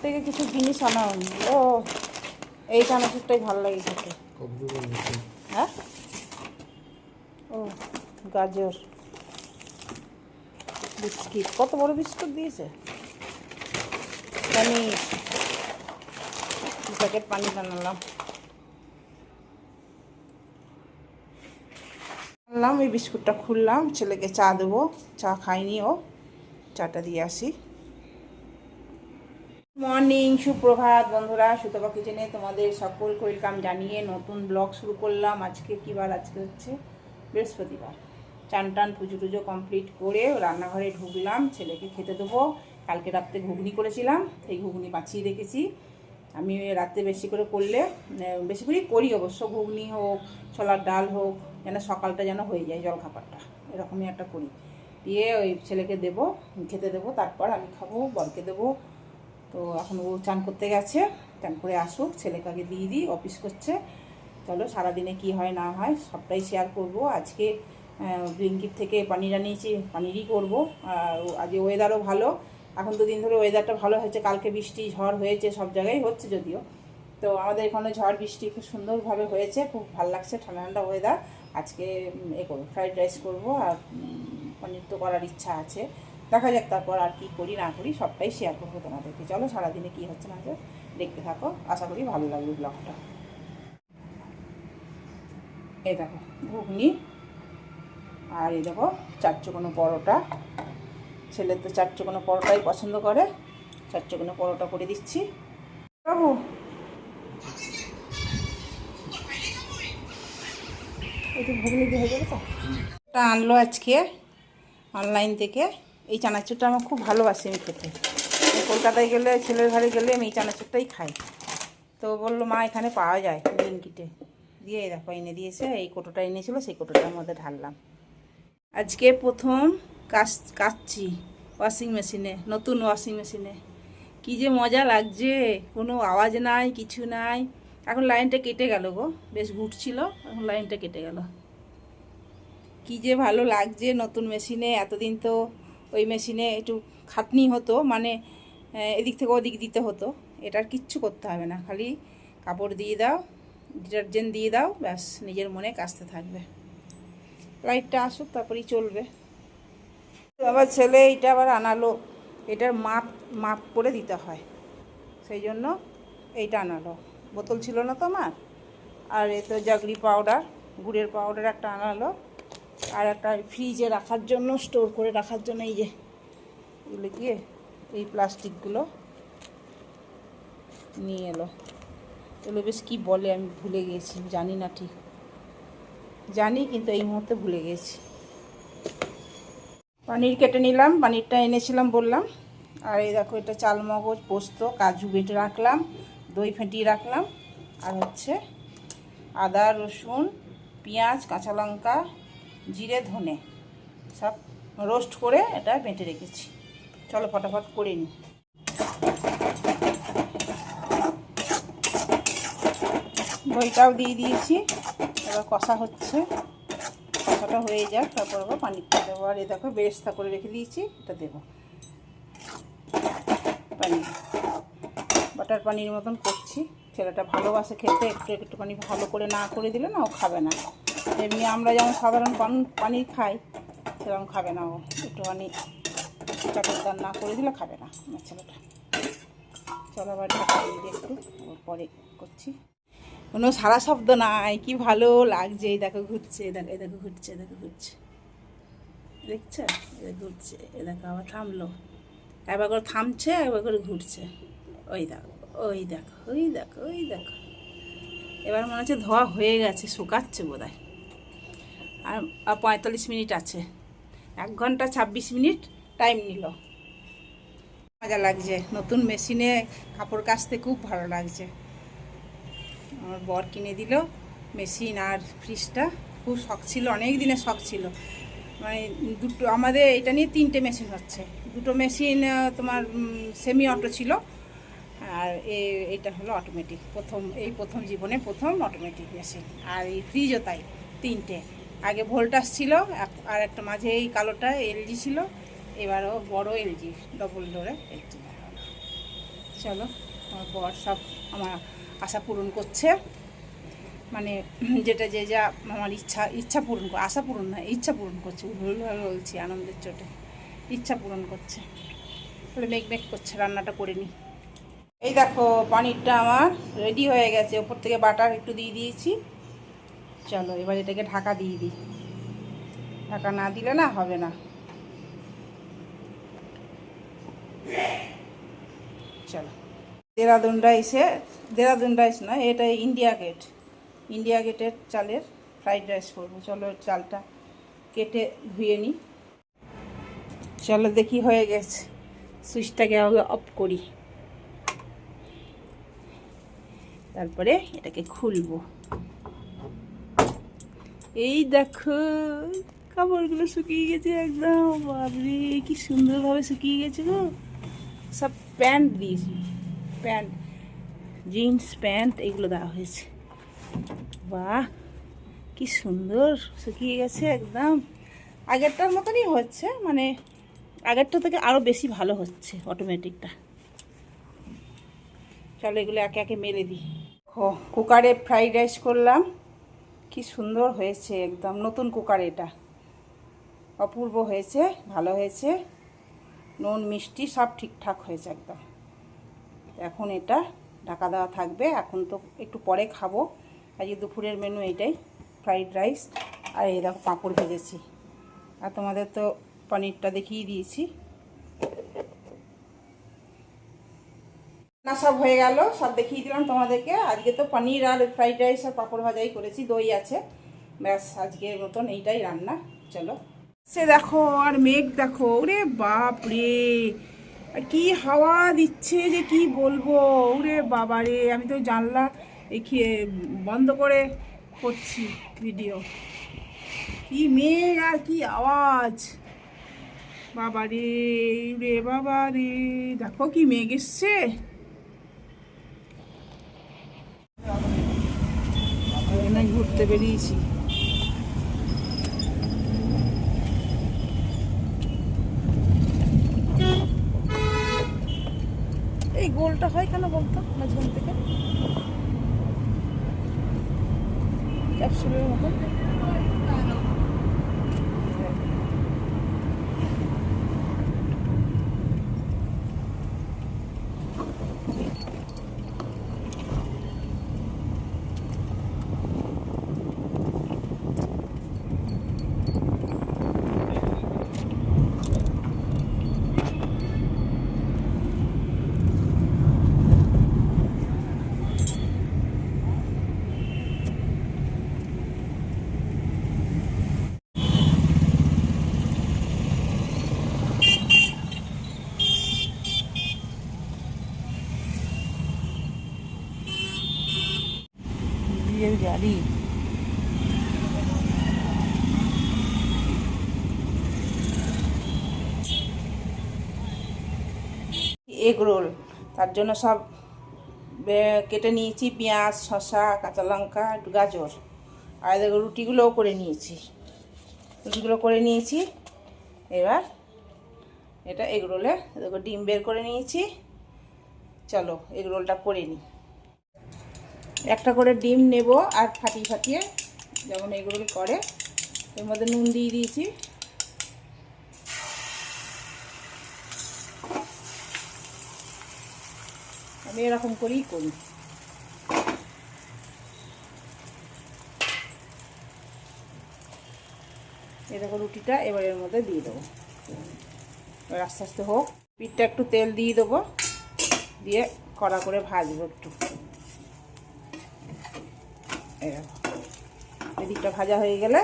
থেকে কিছু জিনিস আনা হয়নি। ও এই চানাচুরটাই ভালো লাগে খেতে। হ্যাঁ, ও গাজর বিস্কিট, কত বড় বিস্কুট দিয়েছে। পনির, প্যাকেট পানি বানালাম। এই বিস্কুটটা খুললাম, ছেলেকে চা দেবো, চা খাইনি ও, চাটা দিয়ে আসি। মর্নিং, সুপ্রভাত বন্ধুরা, সুতপা কিচেনে তোমাদের সকলকে ওয়েলকাম জানিয়ে নতুন ব্লগ শুরু করলাম। আজকে কী বার? আজকে হচ্ছে বৃহস্পতিবার। চান টান পুজো টুজো কমপ্লিট করে রান্নাঘরে ঢুকলাম, ছেলেকে খেতে দেবো। কালকে রাত্রে ঘুগনি করেছিলাম, সেই ঘুগনি বাঁচিয়ে রেখেছি। আমি রাত্রে বেশি করে করলে, বেশি করেই করি অবশ্য, ঘুগনি হোক ছোলার ডাল হোক, যেন সকালটা যেন হয়ে যায় জলখাবারটা, এরকমই একটা করি। দিয়ে ওই ছেলেকে দেবো, খেতে দেবো, তারপর আমি খাবো, বরকে দেবো। তো এখন ও চান করতে গেছে, চান করে আসুক, ছেলেকে আগে দিয়ে দিই, অফিস করছে। চলো সারাদিনে কি হয় না হয় সবটাই শেয়ার করব। আজকে ব্লিঙ্কিট থেকে পানির আনিয়েছি, পানিরই করব। আর আজকে ওয়েদারও ভালো, এখন দুদিন ধরে ওয়েদারটা ভালো হয়েছে। কালকে বৃষ্টি ঝড় হয়েছে, সব জায়গায় হচ্ছে যদিও। তো আমাদের এখানে ঝড় বৃষ্টি খুব সুন্দরভাবে হয়েছে, খুব ভালো লাগছে, ঠান্ডা ঠান্ডা ওয়েদার। আজকে করবো, ফ্রাইড রাইস করবো, আর পনির তো করার ইচ্ছা আছে। দেখা যাক তারপর আর কি করি না করি, সবটাই শেয়ার করবো তোমাদেরকে। চলো সারাদিনে কী হচ্ছে না হচ্ছে দেখতে থাকো, আশা করি ভালো লাগবে ব্লগটা। এই দেখো ঘুগনি, আর এই দেখো চারচোকোনো পরোটা। ছেলে তো চারচোকোনো পরোটাই পছন্দ করে, চারচোকোনো পরোটা করে দিচ্ছি। বাবু একটু ঘুগনি দিয়ে হয়ে যাবে তো। এটা আনলো আজকে অনলাইন থেকে। এই চানাচুরটা আমার খুব ভালোবাসি আমি খেতে। কলকাতায় গেলে, ছেলের ঘরে গেলে আমি এই চানাচুরটাই খাই। তো বললো মা এখানে পাওয়া যায় ব্লিঙ্কিটে, দিয়ে দেখো এনে দিয়েছে। এই কোটোটা এনেছিল, সেই কোটোটার মধ্যে ঢাললাম। আজকে প্রথম কাচছি ওয়াশিং মেশিনে, নতুন ওয়াশিং মেশিনে। কী যে মজা লাগছে, কোনো আওয়াজ নাই, কিছু নাই। এখন লাইনটা কেটে গেল গো, বেশ ঘুরছিল, এখন লাইনটা কেটে গেল। কী যে ভালো লাগছে নতুন মেশিনে। এতদিন তো ওই মেশিনে একটু খাটনি হতো, মানে এদিক থেকে ওদিক দিতে হতো। এটার কিচ্ছু করতে হবে না, খালি কাপড় দিয়ে দাও, ডিটারজেন্ট দিয়ে দাও, ব্যাস নিজের মনে কাচতে থাকবে। লাইটটা আসুক তারপরেই চলবে। আবার ছেলে এইটা আবার আনালো, এটার মাপ মাপ করে দিতে হয়, সেই জন্য এইটা আনালো। বোতল ছিল না তো আমার। আর এ তো জাগরি পাউডার, গুড়ের পাউডার একটা আনালো। আর একটা ফ্রিজে রাখার জন্য, স্টোর করে রাখার জন্য এই যে এগুলো গিয়ে এই প্লাস্টিকগুলো নিয়ে এলো। এগুলো বেশ কী বলে আমি ভুলে গেছি, জানি না ঠিক, জানি কিন্তু এই মুহূর্তে ভুলে গেছি। পনির কেটে নিলাম, পনিরটা এনেছিলাম বললাম। আর এই দেখো এটা চালমগজ, পোস্ত, কাজু বেটে রাখলাম, দই ফেটিয়ে রাখলাম। আর হচ্ছে আদা, রসুন, পেঁয়াজ, কাঁচা লঙ্কা, জিরে, ধনে সব রোস্ট করে এটা বেটে রেখেছি। চলো ফটাফট করে নিই। দইটাও দিয়ে দিয়েছি, এবার কষা হচ্ছে, কষাটা হয়ে যাক, তারপর আবার পানিরটা দেবো। আর এই দেখো বেরেস্তা করে রেখে দিয়েছি, এটা দেবো। পানির বাটার পানির মতন করছি। ছেলেটা ভালোবাসে খেতে, একটুখানি ভালো করে না করে দিলে না ও খাবে না। এমনি আমরা যেমন সাধারণ পানির খাই সেরকম খাবে না ও, একটুখানি চাটকদার না করে দিলে খাবে না আমার ছেলেটা। চলো আবার ঢাকা দিয়ে একটু, পরে করছি। কোনো সারা শব্দ নাই, কি ভালো লাগছে। এই দেখো ঘুরছে, দেখো এই দেখো ঘুরছে, দেখো ঘুরছে, দেখছো ঘুরছে। এ দেখো আবার থামলো, একবার করে থামছে, একবার করে ঘুরছে। ওই দেখো, ওই দেখো, ওই দেখো, ওই দেখো। এবার মনে হচ্ছে ধোয়া হয়ে গেছে, শুকাচ্ছে বোধ হয়। আর 45 মিনিট আছে, 1 ঘন্টা 26 মিনিট টাইম নিল। মজা লাগছে নতুন মেশিনে কাপড় কাচতে, খুব ভালো লাগছে। আমার বর কিনে দিল মেশিন আর ফ্রিজটা, খুব শখ ছিল, অনেক দিনের শখ ছিল। মানে দুটো আমাদের এটা নিয়ে 3টে মেশিন হচ্ছে। 2টো মেশিন তোমার সেমি অটো ছিল, আর এইটা হলো অটোমেটিক। প্রথম জীবনে প্রথম অটোমেটিক মেশিন। আর এই ফ্রিজও তাই, 3টে। আগে ভোল্টাস ছিল, আর একটা মাঝে এই কালোটা এলজি ছিল, এবারও বড় এলজি, ডবল ডোরে এলজি। চলো, আমার বর সব আমার আশা পূরণ করছে, মানে যেটা যে যা আমার ইচ্ছা পূরণ করে, আশা পূরণ না, ইচ্ছা পূরণ করছে। ভুল বলছি, আনন্দের চোটে ইচ্ছা পূরণ করছে। তাহলে মেঘ করছে, রান্নাটা করে নিই। এই দেখো পনিরটা আমার রেডি হয়ে গেছে, ওপর থেকে বাটার একটু দিয়ে দিয়েছি। চলো এবার এটাকে ঢাকা দিয়ে দিই, ঢাকা না দিলে না হবে না। চলো, দেরাদুন রাইস নয়, এটা ইন্ডিয়া গেটের চালের ফ্রাইড রাইস করবো। চলো চালটা কেটে ধুয়ে নিই। চলো দেখি হয়ে গেছে, সুইচটাকে আগে অফ করি, তারপরে এটাকে খুলবো। এই দেখো কাপড়গুলো শুকিয়ে গেছে একদম, বাবরে কি সুন্দরভাবে শুকিয়ে গেছে গো। সব প্যান্ট দিয়েছি, প্যান্ট, জিন্স প্যান্ট এগুলো দেওয়া হয়েছে। বাহ কি সুন্দর শুকিয়ে গেছে একদম, আগেরটার মতনই হচ্ছে, মানে আগেরটা থেকে আরও বেশি ভালো হচ্ছে অটোমেটিকটা। চলো এগুলো একে একে মেলে দিই। কুকারে ফ্রাইড রাইস করলাম, কি সুন্দর হয়েছে একদম, নতুন কুকার এটা, অপূর্ব হয়েছে, ভালো হয়েছে, নুন মিষ্টি সব ঠিকঠাক হয়েছে একদম। এখন এটা ঢাকা দেওয়া থাকবে, এখন তো একটু পরে খাবো। আজকে দুপুরের মেনু এইটাই, ফ্রাইড রাইস। আর এই দেখো পাঁপড় ভেজেছি, আর তোমাদের তো পনিরটা দেখিয়ে দিয়েছি। না সব হয়ে গেল, সব দেখিয়ে দিলাম তোমাদেরকে। আজকে তো পনির আর ফ্রাইড রাইস আর পাঁপড় ভাজাই করেছি, দই আছে, ব্যাস আজকের মতন এইটাই রান্না। চলো সে দেখো, আর মেঘ দেখো, ওরে বাপ রে কি হাওয়া দিচ্ছে যে কি বলবো, ওরে বাবা রে। আমি তো জানলা বন্ধ করে করছি ভিডিও, কি মেঘ আর কি আওয়াজ, বাবা রে রে বাবা রে। দেখো কি মেঘ এসছে, ঘুরতে বেরিয়েছি। এই গোলটা হয় কেন বলতো মাঝখান থেকে, ক্যাপসুলের মতো। গাড়ি এগ রোল, তার জন্য সব কেটে নিয়েছি, পেঁয়াজ, শসা, কাঁচা লঙ্কা, একটু গাজর, আর দেখো রুটিগুলোও করে নিয়েছি, এবার এটা এগ রোলে দেখো ডিম বের করে নিয়েছি। চলো এগ রোলটা করে নিই। একটা করে ডিম নেব, আর ফাটিয়ে যেমন এগ রোল করে, এর মধ্যে নুন দিয়ে দিয়েছি। আমি এরকম করেই করি। এই দেখো রুটিটা এবার এর মধ্যে দিয়ে দেবো, এবার আস্তে আস্তে হোক। পিঠটা একটু তেল দিয়ে দেবো, দিয়ে কড়া করে ভাজবো একটু। এদিকটা ভাজা হয়ে গেলে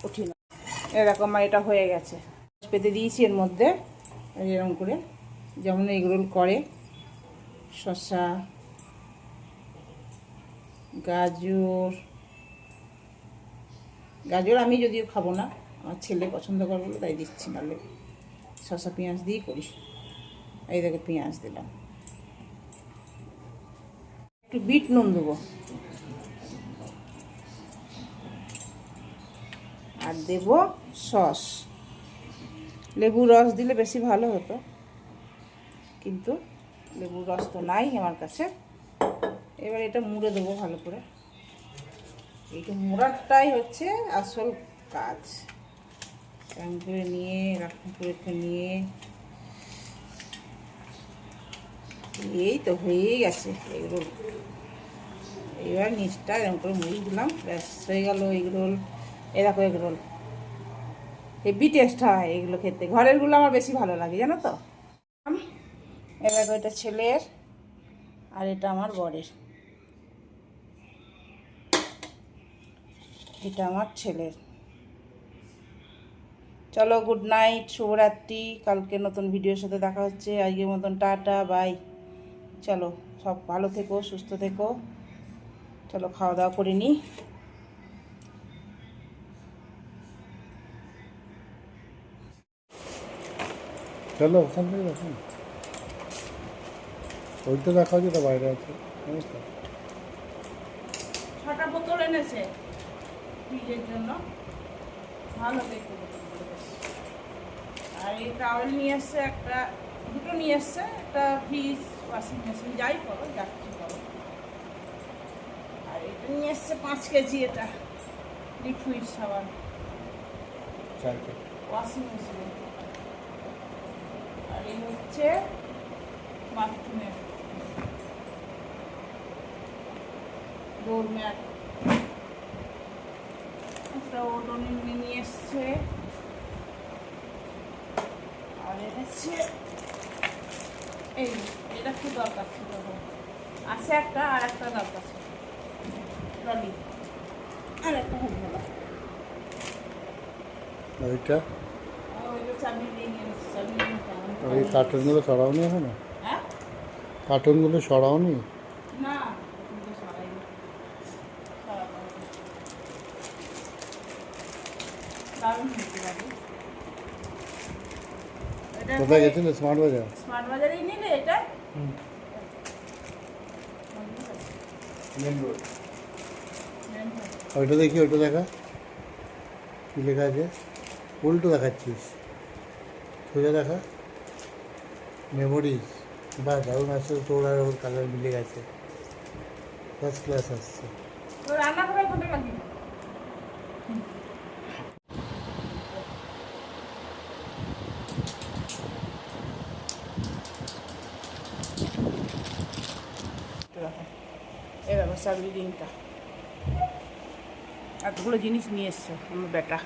উঠি না, এরকম আমার এটা হয়ে গেছে। পেতে দিয়েছি এর মধ্যে এরকম করে, যেমন এগরোল করে, শসা, গাজর আমি যদিও খাবো না, আমার ছেলে পছন্দ করে বলে তাই দিচ্ছি, নাহলে শসা পেঁয়াজ দিয়েই করি। এই দেখো পেঁয়াজ দিলাম, একটু বিট নুন দেবো, আর দেব সস। লেবু রস দিলে বেশি ভালো হতো, কিন্তু লেবুর রস তো নাই আমার কাছে। এবার এটা মুড়ে দেবো ভালো করে। এইটা মোড়াটাই হচ্ছে আসল কাজ। এরকম করে নিয়ে এরকম করে নিয়ে এই তো হয়েই গেছে এগরোল। এবার নিচটা এরকম করে মুড়ি দিলাম, ব্যাস হয়ে গেল এগরোল। এরকম এগরোল হেভি টেস্ট হয় এগুলো খেতে, ঘরেরগুলো আমার বেশি ভালো লাগে জানো তো। এবার এটা ছেলের আর এটা আমার বরের, এটা আমার ছেলের। চলো গুড নাইট, শুভরাত্রি। কালকে নতুন ভিডিওর সাথে দেখা হচ্ছে। আজকের মতন টাটা বাই। চলো সব ভালো থেকো, সুস্থ থেকো। চলো খাওয়া দাওয়া করে নিই। চলো ওখান থেকে দেখো, ওই তো দেখা হচ্ছে, তো বাইরে আছে। 6টা বোতল এনেছে ফ্রিজের জন্য, ভালো দেখতে বোতলগুলো বেশ। আর এই টাওয়েল নিয়ে এসছে একটা, দুটো নিয়ে এসছে, একটা ফ্রিজ ওয়াশিং মেশিন যাই করো, যা কিছু করো। আর এটা নিয়ে এসছে 5 কেজি, এটা লিকুইড সাবান ওয়াশিং মেশিনে। আর এই হচ্ছে বাথরুমের ডোর ম্যাট, একটা ওডোনিল নিয়ে এসছে। আর এটা হচ্ছে এই, এটা খুব দরকার ছিল, আছে একটা, আর একটা দরকার ছিল ট্রলি, আর একটা খুব ভালো। ওইটা ওইটা চাবি দিয়ে নিয়ে এসছে, চাবি ওই কার্টুনগুলো সরাওনি এখনো? হ্যাঁ কার্টুনগুলো সরাওনি? না, কিন্তু সরাইনি, সরাবো। দারুণ হয়েছে বাড়ি। কোথায় গেছিলে? স্মার্ট বাজার? স্মার্ট বাজারেই নিলে এটা। Main road. ওইটা দেখি, ওইটা দেখা কী লেখা আছে। উল্টো দেখাচ্ছিস, সোজা দেখা। মেমোরিজ, বা দারুণ আসছে তোর, আর ওর কালার মিলে গেছে, ফার্স্ট ক্লাস আসছে। তো রান্না করে কোথায় লাগি? এই ব্যবস্থা, বিল্ডিংটা এতগুলো জিনিস নিয়ে এসছে আমার বেটা।